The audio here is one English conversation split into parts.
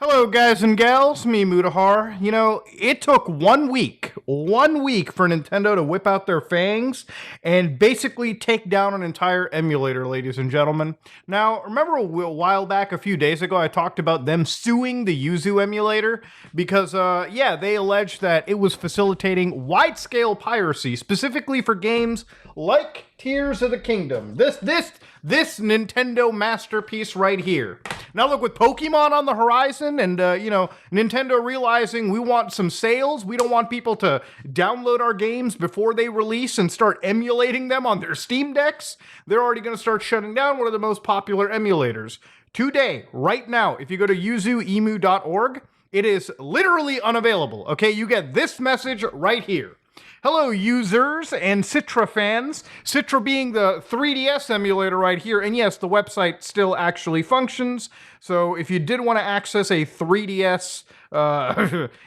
Hello, guys and gals, me Mutahar. You know, it took 1 week for Nintendo to whip out their fangs and basically take down an entire emulator, ladies and gentlemen. Now, remember a while back, a few days ago, I talked about them suing the Yuzu emulator because, they alleged that it was facilitating wide-scale piracy, specifically for games like Tears of the Kingdom. This Nintendo masterpiece right here. Now look, with Pokemon on the horizon and, Nintendo realizing we want some sales, we don't want people to download our games before they release and start emulating them on their Steam decks, they're already going to start shutting down one of the most popular emulators. Today, right now, if you go to yuzuemu.org, it is literally unavailable, okay? You get this message right here. Hello, users and Citra fans. Citra being the 3DS emulator right here. And yes, the website still actually functions. So if you did want to access a 3DS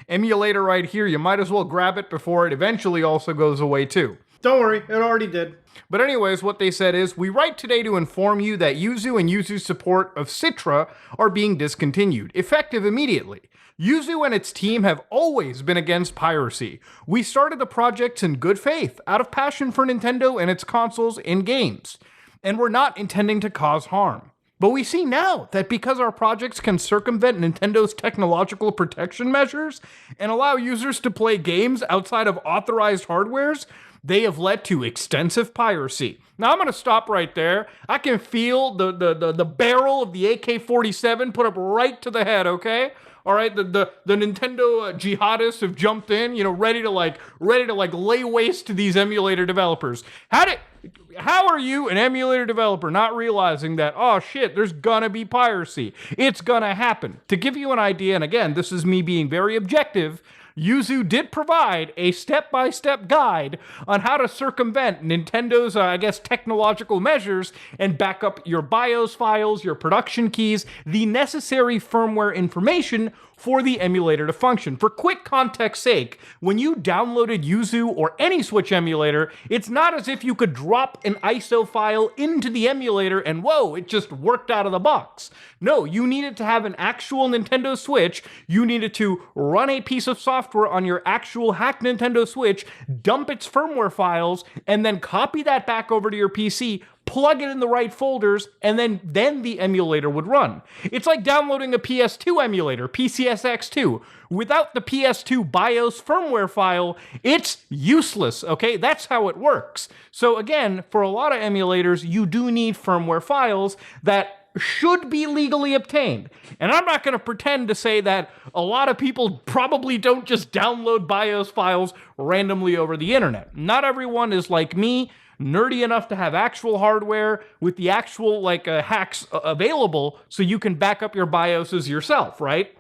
emulator right here, you might as well grab it before it eventually also goes away too. Don't worry, it already did. But anyways, what they said is, we write today to inform you that Yuzu and Yuzu's support of Citra are being discontinued, effective immediately. Yuzu and its team have always been against piracy. We started the projects in good faith, out of passion for Nintendo and its consoles and games, and we're not intending to cause harm. But we see now that because our projects can circumvent Nintendo's technological protection measures and allow users to play games outside of authorized hardwares, they have led to extensive piracy. Now I'm going to stop right there. I can feel the barrel of the AK-47 put up right to the head, okay? All right, the Nintendo jihadists have jumped in, ready to lay waste to these emulator developers. How are you, an emulator developer, not realizing that, oh shit, there's gonna be piracy? It's gonna happen. To give you an idea, and again, this is me being very objective, Yuzu did provide a step-by-step guide on how to circumvent Nintendo's, technological measures and back up your BIOS files, your production keys, the necessary firmware information for the emulator to function. For quick context sake, when you downloaded Yuzu or any Switch emulator, it's not as if you could drop an ISO file into the emulator and whoa, it just worked out of the box. No, you needed to have an actual Nintendo Switch, you needed to run a piece of software on your actual hacked Nintendo Switch, dump its firmware files, and then copy that back over to your PC, plug it in the right folders, and then the emulator would run. It's like downloading a PS2 emulator, PCSX2. Without the PS2 BIOS firmware file, it's useless, okay? That's how it works. So again, for a lot of emulators, you do need firmware files that should be legally obtained. And I'm not going to pretend to say that a lot of people probably don't just download BIOS files randomly over the internet. Not everyone is like me, nerdy enough to have actual hardware with the actual hacks available so you can back up your BIOSes yourself, right?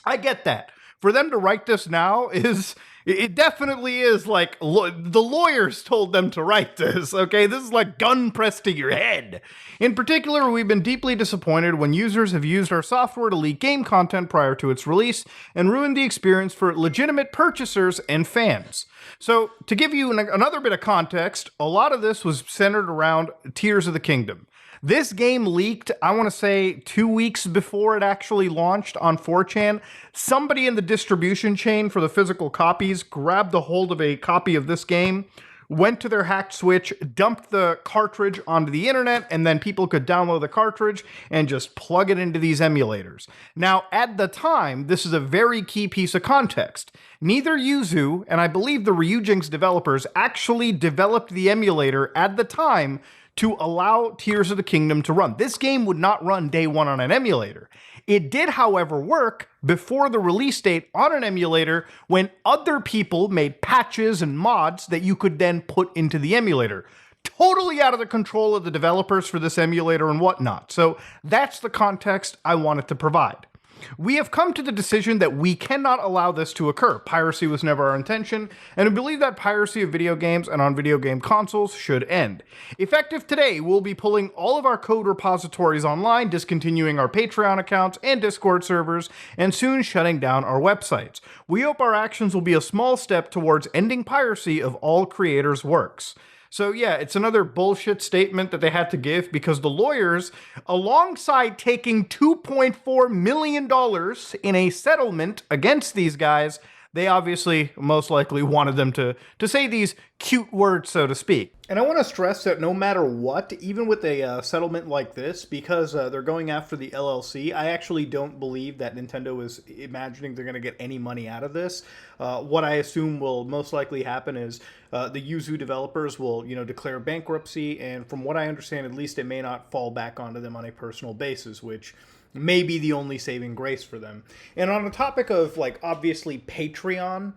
I get that. For them to write this now it definitely is like the lawyers told them to write this, okay? This is like gun pressed to your head. In particular, we've been deeply disappointed when users have used our software to leak game content prior to its release and ruined the experience for legitimate purchasers and fans. So, to give you another bit of context, a lot of this was centered around Tears of the Kingdom. This game leaked, I want to say, 2 weeks before it actually launched on 4chan. Somebody in the distribution chain for the physical copies grabbed a hold of a copy of this game, went to their hacked Switch, dumped the cartridge onto the internet, and then people could download the cartridge and just plug it into these emulators. Now, at the time, this is a very key piece of context. Neither Yuzu, and I believe the Ryujinx developers, actually developed the emulator at the time to allow Tears of the Kingdom to run. This game would not run day one on an emulator. It did, however, work before the release date on an emulator when other people made patches and mods that you could then put into the emulator. Totally out of the control of the developers for this emulator and whatnot. So that's the context I wanted to provide. We have come to the decision that we cannot allow this to occur. Piracy was never our intention, and we believe that piracy of video games and on video game consoles should end. Effective today, we'll be pulling all of our code repositories online, discontinuing our Patreon accounts and Discord servers, and soon shutting down our websites. We hope our actions will be a small step towards ending piracy of all creators' works. So yeah, it's another bullshit statement that they had to give because the lawyers, alongside taking $2.4 million in a settlement against these guys, they obviously most likely wanted them to say these cute words, so to speak. And I want to stress that no matter what, even with a settlement like this, because they're going after the LLC, I actually don't believe that Nintendo is imagining they're going to get any money out of this. What I assume will most likely happen is the Yuzu developers will, declare bankruptcy, and from what I understand, at least it may not fall back onto them on a personal basis, which may be the only saving grace for them. And on the topic of, obviously Patreon,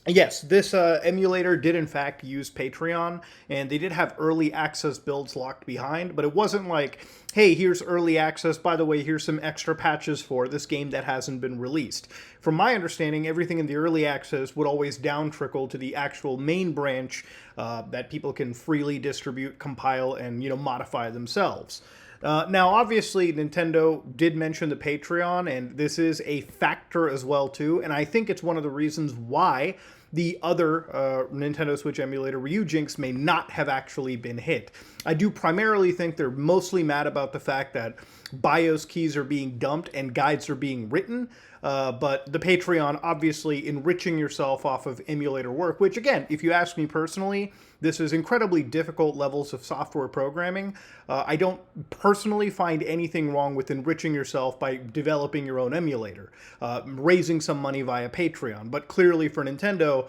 yes, this emulator did in fact use Patreon, and they did have early access builds locked behind, but it wasn't like, hey, here's early access, by the way, here's some extra patches for this game that hasn't been released. From my understanding, everything in the early access would always down trickle to the actual main branch that people can freely distribute, compile, and, modify themselves. Now, obviously, Nintendo did mention the Patreon, and this is a factor as well, too, and I think it's one of the reasons why the other Nintendo Switch emulator, Ryujinx, may not have actually been hit. I do primarily think they're mostly mad about the fact that BIOS keys are being dumped and guides are being written, but the Patreon, obviously enriching yourself off of emulator work, which again, if you ask me personally, this is incredibly difficult levels of software programming. I don't personally find anything wrong with enriching yourself by developing your own emulator, raising some money via Patreon. But clearly for Nintendo,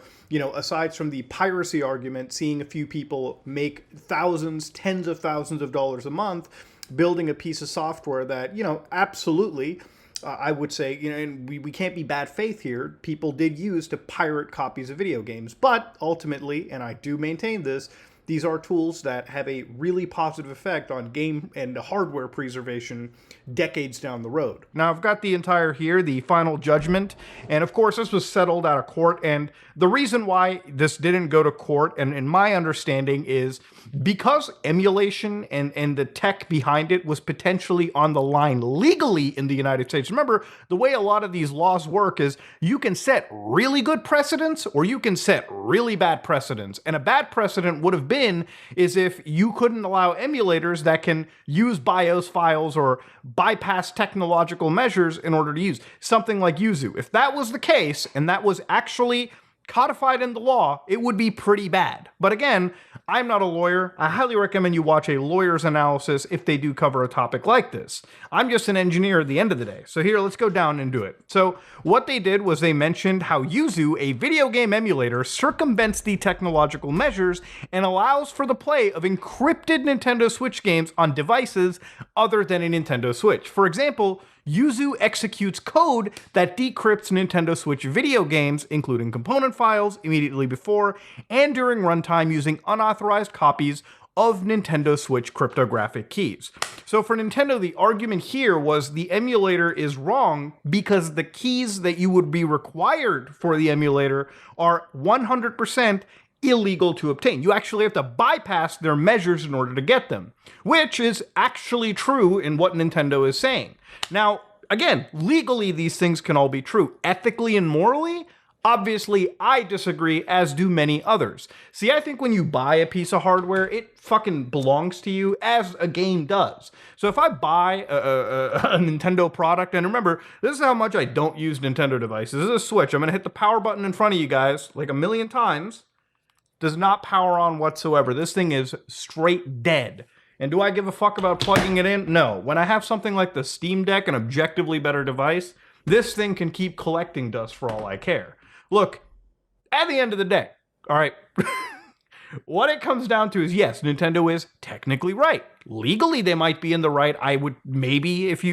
aside from the piracy argument, seeing a few people make thousands, tens of thousands of dollars a month, building a piece of software that, absolutely, I would say, and we can't be bad faith here, people did use to pirate copies of video games. But ultimately, and I do maintain this, these are tools that have a really positive effect on game and hardware preservation decades down the road. Now, I've got the entire here, the final judgment, and of course this was settled out of court, and the reason why this didn't go to court, and in my understanding, is because emulation and the tech behind it was potentially on the line legally in the United States. Remember, the way a lot of these laws work is you can set really good precedents or you can set really bad precedents, and a bad precedent would have been is if you couldn't allow emulators that can use BIOS files or bypass technological measures in order to use something like Yuzu. If that was the case, and that was actually codified in the law, it would be pretty bad. But again, I'm not a lawyer. I highly recommend you watch a lawyer's analysis if they do cover a topic like this. I'm just an engineer at the end of the day. So here, let's go down and do it. So what they did was they mentioned how Yuzu, a video game emulator, circumvents the technological measures and allows for the play of encrypted Nintendo Switch games on devices other than a Nintendo Switch. For example, Yuzu executes code that decrypts Nintendo Switch video games, including component files, immediately before and during runtime using unauthorized copies of Nintendo Switch cryptographic keys. So for Nintendo, the argument here was the emulator is wrong because the keys that you would be required for the emulator are 100% illegal to obtain. You actually have to bypass their measures in order to get them, which is actually true in what Nintendo is saying. Now, again, legally these things can all be true. Ethically and morally, obviously I disagree, as do many others. See, I think when you buy a piece of hardware, it fucking belongs to you, as a game does. So if I buy a Nintendo product, and remember, this is how much I don't use Nintendo devices. This is a Switch. I'm gonna hit the power button in front of you guys like a million times. Does not power on whatsoever. This thing is straight dead. And do I give a fuck about plugging it in? No. When I have something like the Steam Deck, an objectively better device, this thing can keep collecting dust for all I care. Look, at the end of the day, all right, what it comes down to is, yes, Nintendo is technically right. Legally, they might be in the right. I would maybe, if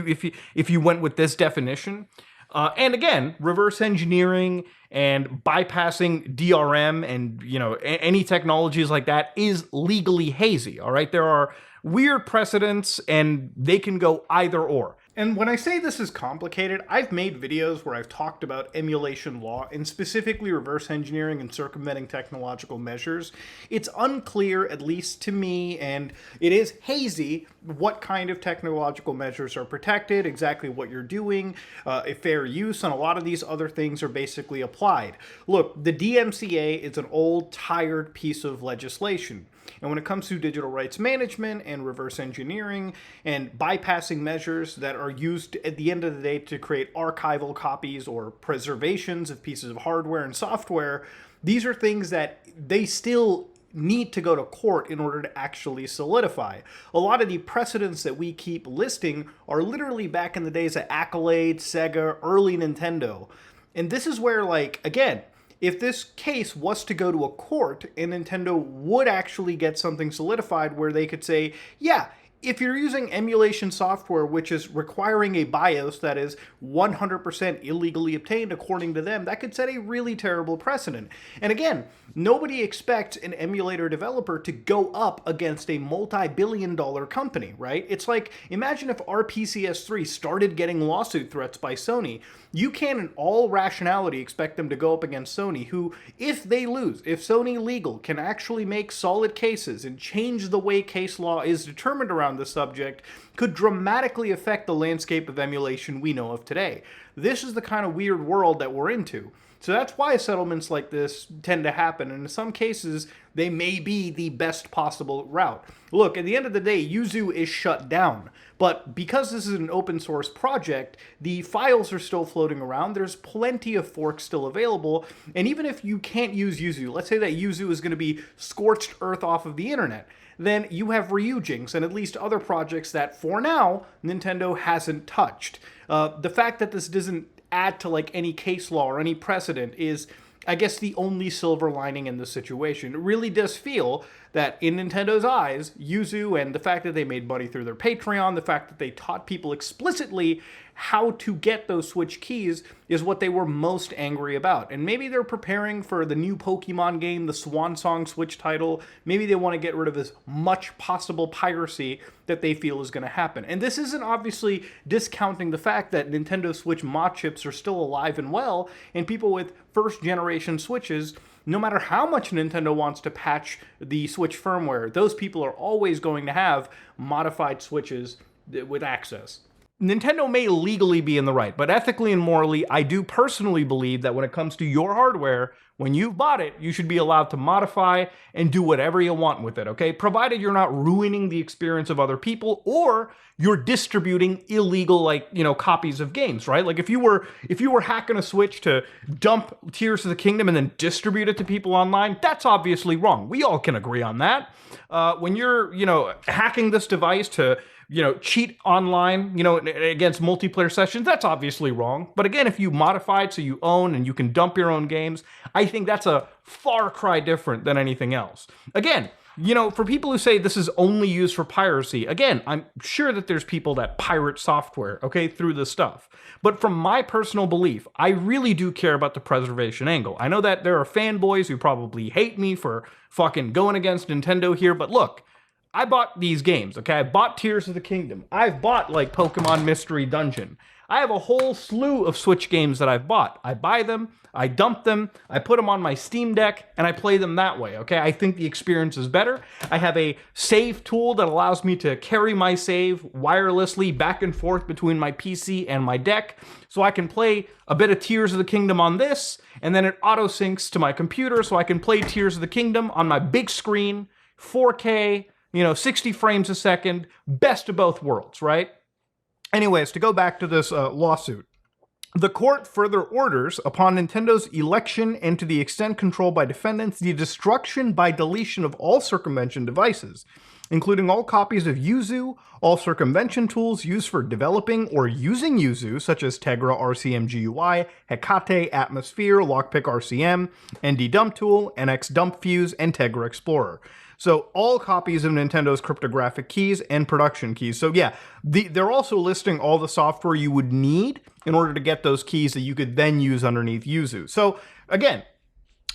you went with this definition. And again, reverse engineering and bypassing DRM and, any technologies like that is legally hazy, all right? There are weird precedents and they can go either or. And when I say this is complicated, I've made videos where I've talked about emulation law and specifically reverse engineering and circumventing technological measures. It's unclear, at least to me, and it is hazy, what kind of technological measures are protected, exactly what you're doing, if fair use, and a lot of these other things are basically applied. Look, the DMCA is an old, tired piece of legislation. And when it comes to digital rights management and reverse engineering and bypassing measures that are used at the end of the day to create archival copies or preservations of pieces of hardware and software, these are things that they still need to go to court in order to actually solidify. A lot of the precedents that we keep listing are literally back in the days of Accolade, Sega, early Nintendo. And this is where, like, again, if this case was to go to a court and Nintendo would actually get something solidified where they could say, yeah, if you're using emulation software, which is requiring a BIOS that is 100% illegally obtained according to them, that could set a really terrible precedent. And again, nobody expects an emulator developer to go up against a multi-billion-dollar company, right? It's like, imagine if RPCS3 started getting lawsuit threats by Sony. You can't in all rationality expect them to go up against Sony, who, if they lose, if Sony Legal can actually make solid cases and change the way case law is determined around the subject, could dramatically affect the landscape of emulation we know of today. This is the kind of weird world that we're into. So that's why settlements like this tend to happen, and in some cases, they may be the best possible route. Look, at the end of the day, Yuzu is shut down, but because this is an open source project, the files are still floating around, there's plenty of forks still available, and even if you can't use Yuzu, let's say that Yuzu is going to be scorched earth off of the internet, then you have Ryujinx and at least other projects that, for now, Nintendo hasn't touched. The fact that this doesn't add to like any case law or any precedent is, I guess, the only silver lining in the situation. It really does feel that in Nintendo's eyes, Yuzu and the fact that they made money through their Patreon, the fact that they taught people explicitly how to get those Switch keys is what they were most angry about. And maybe they're preparing for the new Pokemon game, the Swan Song Switch title. Maybe they want to get rid of as much possible piracy that they feel is going to happen. And this isn't obviously discounting the fact that Nintendo Switch mod chips are still alive and well, and people with first generation Switches, no matter how much Nintendo wants to patch the Switch firmware, those people are always going to have modified Switches with access. Nintendo may legally be in the right, but ethically and morally, I do personally believe that when it comes to your hardware, when you've bought it, you should be allowed to modify and do whatever you want with it, okay? Provided you're not ruining the experience of other people or you're distributing illegal, like, you know, copies of games, right? Like if you were hacking a Switch to dump Tears of the Kingdom and then distribute it to people online, that's obviously wrong. We all can agree on that. When you're, you know, hacking this device to, you know, cheat online, you know, against multiplayer sessions, that's obviously wrong. But again, if you modify it so you own and you can dump your own games, I think that's a far cry different than anything else. Again, you know, for people who say this is only used for piracy, again, I'm sure that there's people that pirate software, okay, through this stuff. But from my personal belief, I really do care about the preservation angle. I know that there are fanboys who probably hate me for fucking going against Nintendo here, but look, I bought these games, okay? I bought Tears of the Kingdom. I've bought, like, Pokemon Mystery Dungeon. I have a whole slew of Switch games that I've bought. I buy them, I dump them, I put them on my Steam Deck, and I play them that way, okay? I think the experience is better. I have a save tool that allows me to carry my save wirelessly back and forth between my PC and my deck, so I can play a bit of Tears of the Kingdom on this, and then it auto-syncs to my computer, so I can play Tears of the Kingdom on my big screen, 4K, you know, 60 frames a second, best of both worlds, right? Anyways, to go back to this lawsuit, the court further orders, upon Nintendo's election and to the extent controlled by defendants, the destruction by deletion of all circumvention devices, including all copies of Yuzu, all circumvention tools used for developing or using Yuzu, such as Tegra RCM GUI, Hecate Atmosphere, Lockpick RCM, ND Dump Tool, NX Dump Fuse, and Tegra Explorer. So all copies of Nintendo's cryptographic keys and production keys. So yeah, they're also listing all the software you would need in order to get those keys that you could then use underneath Yuzu. So again,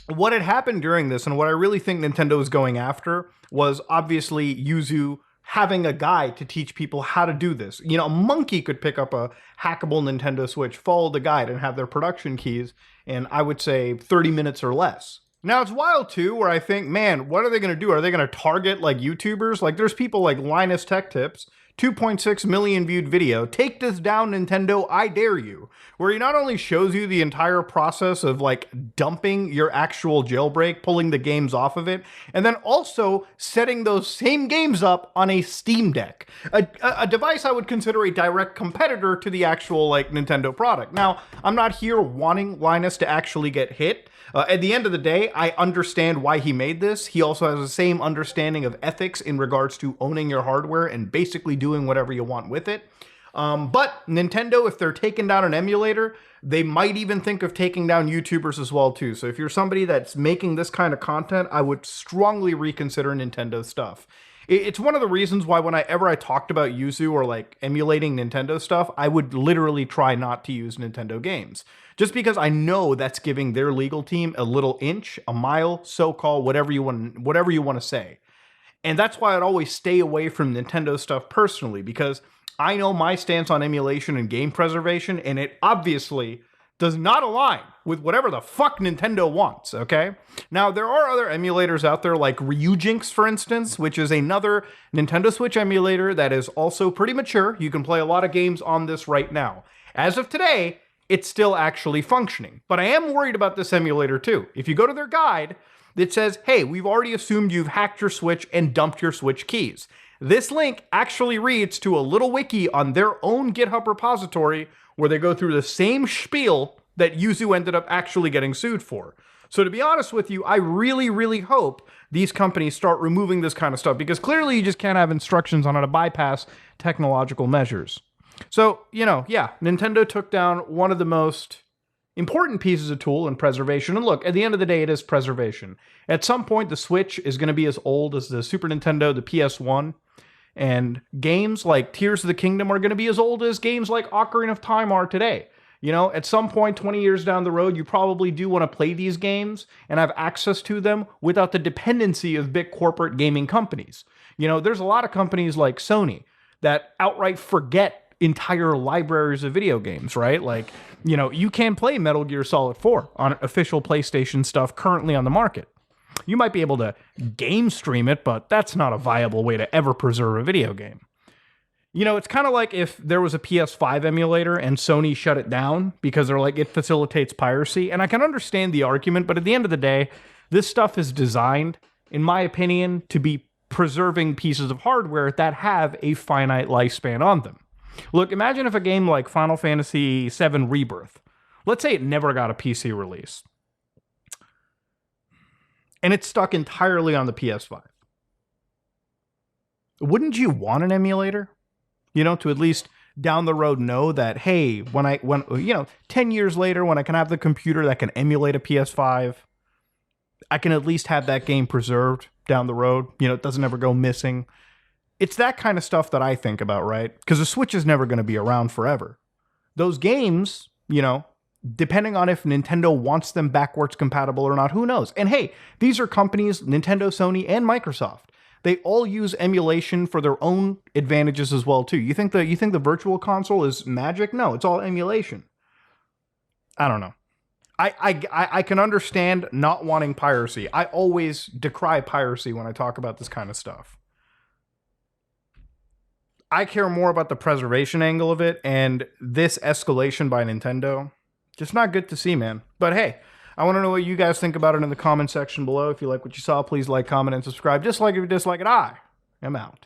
what had happened during this and what I really think Nintendo was going after was obviously Yuzu having a guide to teach people how to do this. You know, a monkey could pick up a hackable Nintendo Switch, follow the guide, and have their production keys in, I would say, 30 minutes or less. Now, it's wild, too, where I think, man, what are they going to do? Are they going to target, like, YouTubers? Like, there's people like Linus Tech Tips, 2.6 million viewed video, "Take this down, Nintendo, I dare you," where he not only shows you the entire process of, like, dumping your actual jailbreak, pulling the games off of it, and then also setting those same games up on a Steam Deck, a device I would consider a direct competitor to the actual, like, Nintendo product. Now, I'm not here wanting Linus to actually get hit. At the end of the day, I understand why he made this. He also has the same understanding of ethics in regards to owning your hardware and basically doing whatever you want with it. But Nintendo, if they're taking down an emulator, they might even think of taking down YouTubers as well, too. So if you're somebody that's making this kind of content, I would strongly reconsider Nintendo stuff. It's one of the reasons why whenever I talked about Yuzu or like emulating Nintendo stuff, I would literally try not to use Nintendo games. Just because I know that's giving their legal team a little inch, a mile, so-called, whatever you want to say. And that's why I'd always stay away from Nintendo stuff personally, because I know my stance on emulation and game preservation, and it obviously does not align with whatever the fuck Nintendo wants, okay? Now, there are other emulators out there like Ryujinx, for instance, which is another Nintendo Switch emulator that is also pretty mature. You can play a lot of games on this right now. As of today, it's still actually functioning. But I am worried about this emulator too. If you go to their guide, it says, hey, we've already assumed you've hacked your Switch and dumped your Switch keys. This link actually reads to a little wiki on their own GitHub repository where they go through the same spiel that Yuzu ended up actually getting sued for. So to be honest with you, I really, really hope these companies start removing this kind of stuff, because clearly you just can't have instructions on how to bypass technological measures. So, you know, yeah, Nintendo took down one of the most important pieces of tool in preservation. And look, at the end of the day, it is preservation. At some point, the Switch is going to be as old as the Super Nintendo, the PS1. And games like Tears of the Kingdom are going to be as old as games like Ocarina of Time are today. You know, at some point, 20 years down the road, you probably do want to play these games and have access to them without the dependency of big corporate gaming companies. You know, there's a lot of companies like Sony that outright forget entire libraries of video games, right? Like, you know, you can play Metal Gear Solid 4 on official PlayStation stuff currently on the market. You might be able to game stream it, but that's not a viable way to ever preserve a video game. You know, it's kind of like if there was a PS5 emulator and Sony shut it down because they're like, it facilitates piracy. And I can understand the argument, but at the end of the day, this stuff is designed, in my opinion, to be preserving pieces of hardware that have a finite lifespan on them. Look, imagine if a game like Final Fantasy VII Rebirth, let's say it never got a PC release, and it's stuck entirely on the PS5. Wouldn't you want an emulator? You know, to at least down the road know that, hey, when 10 years later, when I can have the computer that can emulate a PS5, I can at least have that game preserved down the road. You know, it doesn't ever go missing. It's that kind of stuff that I think about, right? Because the Switch is never going to be around forever. Those games, you know, depending on if Nintendo wants them backwards compatible or not, who knows? And hey, these are companies, Nintendo, Sony, and Microsoft. They all use emulation for their own advantages as well, too. You think the virtual console is magic? No, it's all emulation. I don't know. I can understand not wanting piracy. I always decry piracy when I talk about this kind of stuff. I care more about the preservation angle of it, and this escalation by Nintendo, just not good to see, man. But hey, I want to know what you guys think about it in the comment section below. If you like what you saw, please like, comment, and subscribe. Just like if you dislike it, I am out.